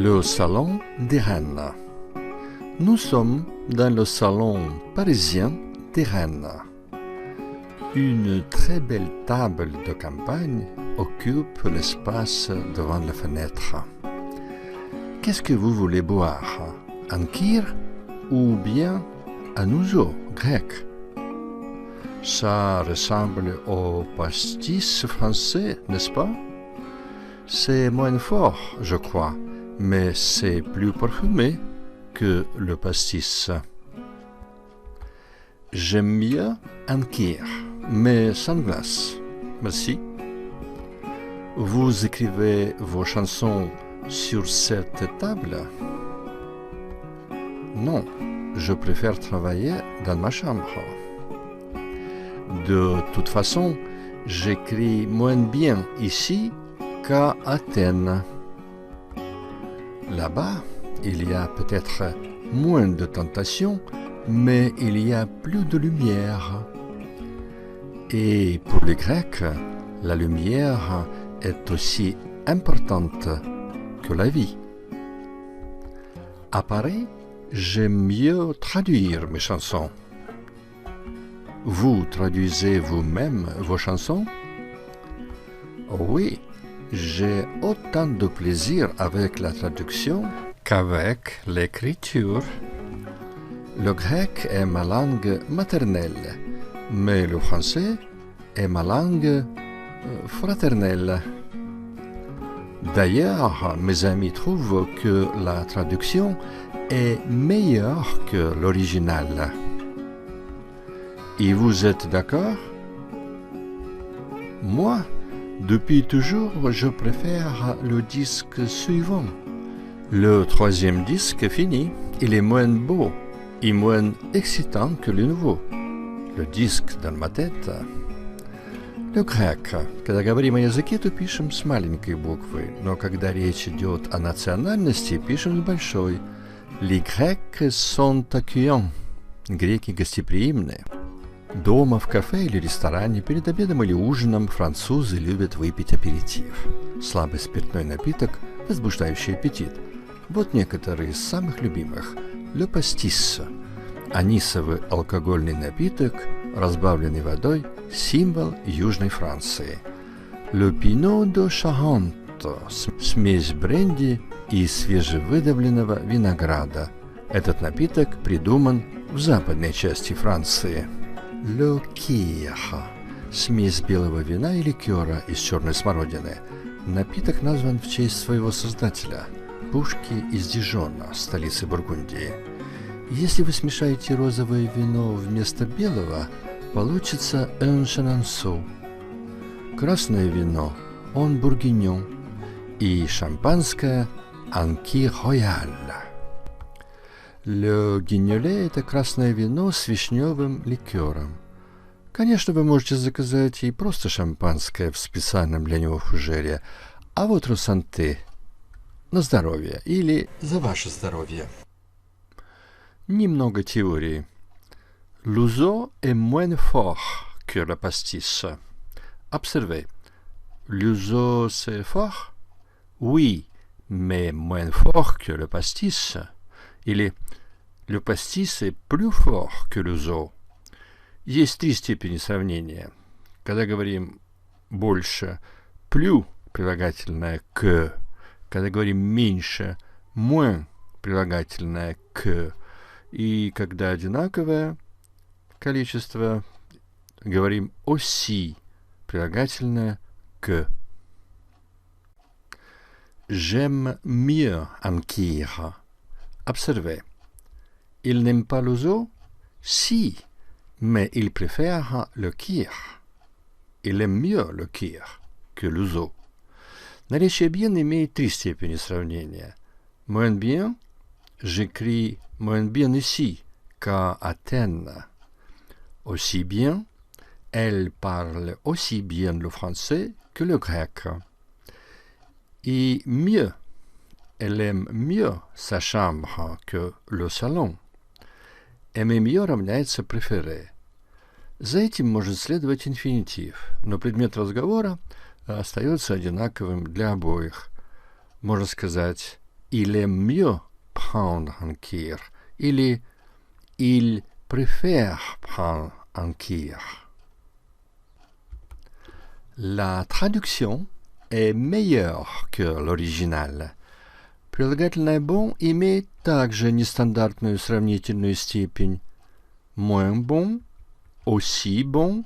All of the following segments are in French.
Le salon des Rennes. Nous sommes dans le salon parisien des Rennes. Une très belle table de campagne occupe l'espace devant la fenêtre. Qu'est-ce que vous voulez boire? Un kir ou bien un ouzo grec? Ça ressemble au pastis français, n'est-ce pas? C'est moins fort, je crois, mais c'est plus parfumé que le pastis. J'aime mieux un kir, mais sans glace. Merci. Vous écrivez vos chansons sur cette table? Non, je préfère travailler dans ma chambre. De toute façon, j'écris moins bien ici qu'à Athènes. Là-bas, il y a peut-être moins de tentations, mais il y a plus de lumière. Et pour les Grecs, la lumière est aussi importante que la vie. À Paris, j'aime mieux traduire mes chansons. Vous traduisez vous-même vos chansons? Oui, j'ai autant de plaisir avec la traduction qu'avec l'écriture. Le grec est ma langue maternelle, mais le français est ma langue fraternelle. D'ailleurs, mes amis trouvent que la traduction est meilleure que l'original. Et vous êtes d'accord? Moi, depuis toujours, je préfère le disque suivant. Le troisième disque est fini. Il est moins beau et moins excitant que le nouveau. Le disque dans ma tête. Le grec. Когда говорим о языке, то пишем с маленькой буквы, но когда речь идет о национальности, пишем с большой. Les Grecs sont accueillants. Греки гостеприимные. Дома, в кафе или ресторане, перед обедом или ужином французы любят выпить аперитив. Слабый спиртной напиток, возбуждающий аппетит. Вот некоторые из самых любимых. Le pastis. Анисовый алкогольный напиток, разбавленный водой, символ Южной Франции. Le Pinot de Charente. Смесь бренди и свежевыдавленного винограда. Этот напиток придуман в западной части Франции. Le Kir. Смесь белого вина и ликера из черной смородины. Напиток назван в честь своего создателя, Пушки из Дижона, столицы Бургундии. Если вы смешаете розовое вино вместо белого, получится un chenonceau. Красное вино un bourguignon и шампанское un kir royal. Le Guignolet – это красное вино с вишневым ликером. Конечно, вы можете заказать и просто шампанское в специальном для него фужере, а вот русанте – на здоровье или за ваше здоровье. Немного теории. L'ouzo est moins fort que le pastis. Observez. L'ouzo c'est fort? Oui, mais moins fort que le pastis. Или le pastis est plus fort que l'ouzo. Есть три степени сравнения. Когда говорим больше, plus прилагательное que. Когда говорим меньше, moins прилагательное que. И когда одинаковое количество, говорим aussi прилагательное que. J'aime mieux un kir. Observez. Il n'aime pas l'ouzo? Si, mais il préfère le kir. Il aime mieux le kir que l'ouzo. Наречие bien имеет три степени сравнения. Moins bien, j'écris moins bien ici qu'à Athènes. Aussi bien, elle parle aussi bien le français que le grec. Et mieux, elle aime mieux sa chambre que le salon. Aimer mieux равняется préférer. За этим может следовать инфинитив, но предмет разговора остается одинаковым для обоих. Можно сказать il aime mieux prendre un kir. Il préfère prendre un kir. La traduction est meilleure que l'original. Прилагательное bon имеет также нестандартную сравнительную степень. Moins bon, aussi bon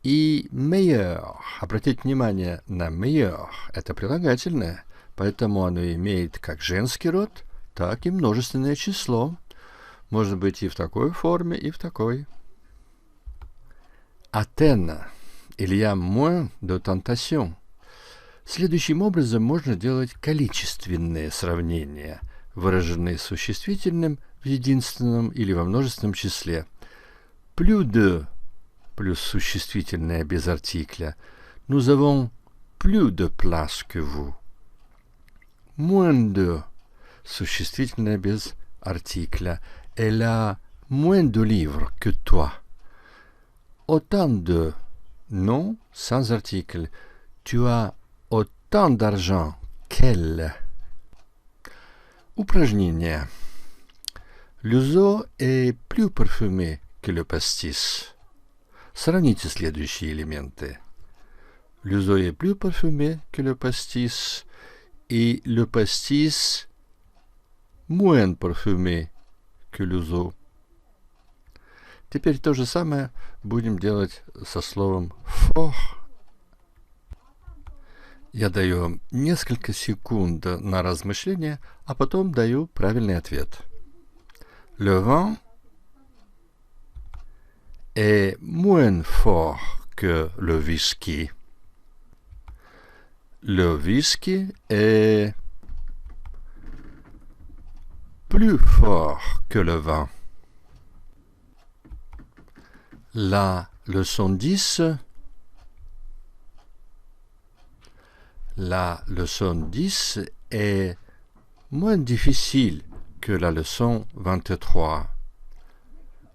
и meilleur. Обратите внимание на meilleur. Это прилагательное, поэтому оно имеет как женский род, так и множественное число. Может быть и в такой форме, и в такой. Athènes. Il y a moins de tentation. Следующим образом можно делать количественные сравнения, выраженные существительным в единственном или во множественном числе. Plus de плюс существительное без артикля. Nous avons plus de place que vous. Moins de существительное без артикля. Elle a moins de livres que toi. Autant de non sans article. Tu as autant d'argent qu'elle. Упражнение. L'ouzo est plus parfumé que le pastis. Сравните следующие элементы. L'ouzo est plus parfumé que le pastis. Et le pastis moins parfumé que l'ouzo. Теперь то же самое будем делать со словом fort. Я даю несколько секунд на размышление, а потом даю правильный ответ. Le vin est moins fort que le whisky. Le whisky est plus fort que le vin. La leçon 10. La leçon 10 est moins difficile que la leçon 23.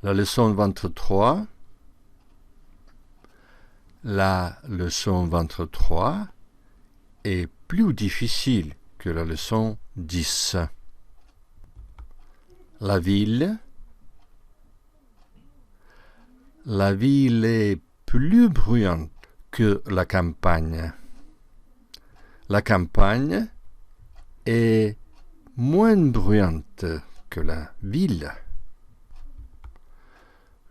La leçon 23, la leçon 23 est plus difficile que la leçon 10. La ville est plus bruyante que la campagne. La campagne est moins bruyante que la ville.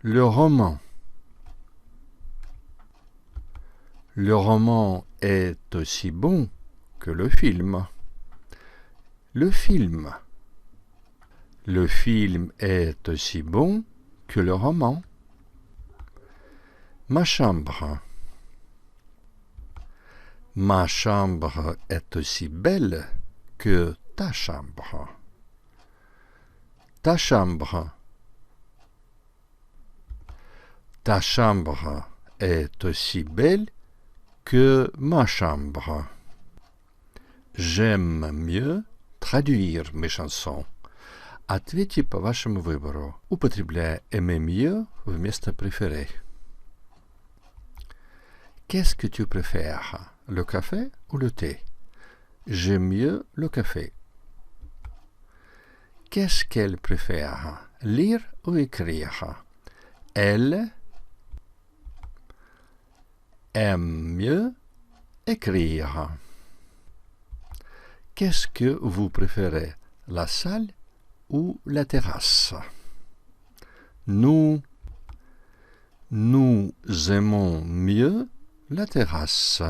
Le roman est aussi bon que le film. Le film est aussi bon que le roman. Ma chambre est aussi belle que ta chambre. Ta chambre est aussi belle que ma chambre. J'aime mieux traduire mes chansons. Ответьте по вашему выбору, употребляя aimer mieux вместо préférer. Qu'est-ce que tu préfères, le café ou le thé? J'aime mieux le café. Qu'est-ce qu'elle préfère, lire ou écrire? Elle aime mieux écrire. Qu'est-ce que vous préférez, la salle ou la terrasse? Nous aimons mieux la terrasse.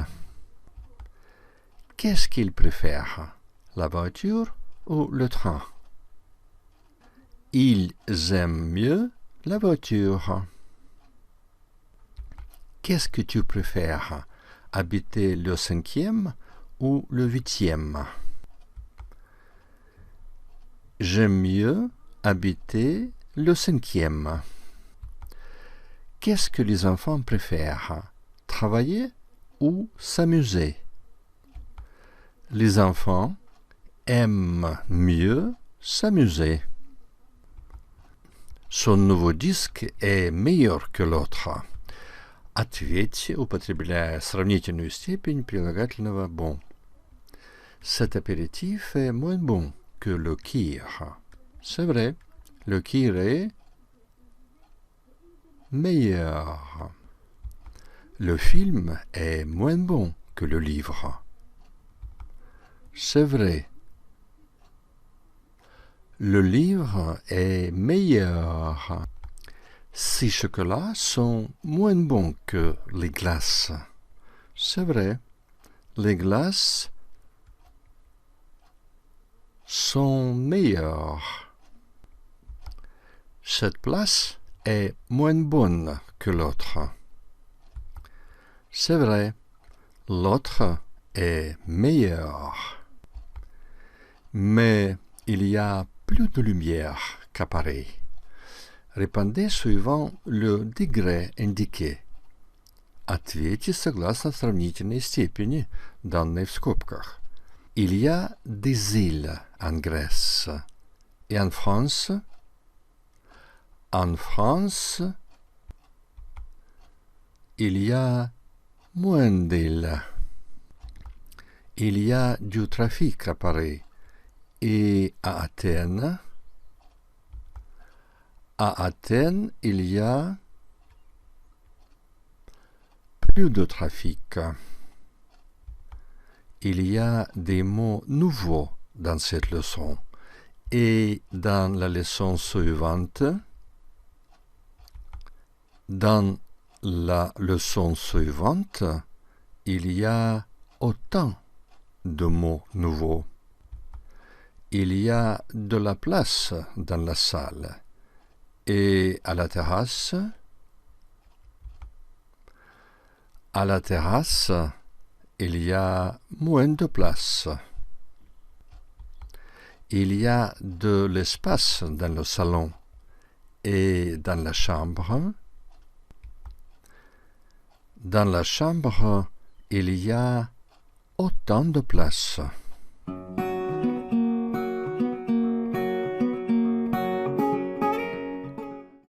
Qu'est-ce qu'il préfère, la voiture ou le train? Ils aiment mieux la voiture. Qu'est-ce que tu préfères, habiter le 5e ou le 8e? J'aime mieux habiter le 5e. Qu'est-ce que les enfants préfèrent, travailler ou s'amuser? Les enfants aiment mieux s'amuser. Son nouveau disque est meilleur que l'autre. Ответьте, употребляя сравнительную степень прилагательного bon. Cet apéritif est moins bon que le kir. C'est vrai, le kir est meilleur. Le film est moins bon que le livre. C'est vrai. Le livre est meilleur. Ces chocolats sont moins bons que les glaces. C'est vrai. Les glaces sont meilleures. Cette place est moins bonne que l'autre. C'est vrai. L'autre est meilleur. Mais il y a plus de lumière qu'à Paris. Répondez suivant le degré indiqué. Ответьте согласно сравнительной степени, данной в скобках. Il y a des îles en Grèce. Et en France? En France, il y a moins d'îles. Il y a du trafic à Paris. Et à Athènes, il y a plus de trafic. Il y a des mots nouveaux dans cette leçon. Et dans la leçon suivante, il y a autant de mots nouveaux. Il y a de la place dans la salle. Et à la terrasse, il y a moins de place. Il y a de l'espace dans le salon. Et dans la chambre, il y a autant de place.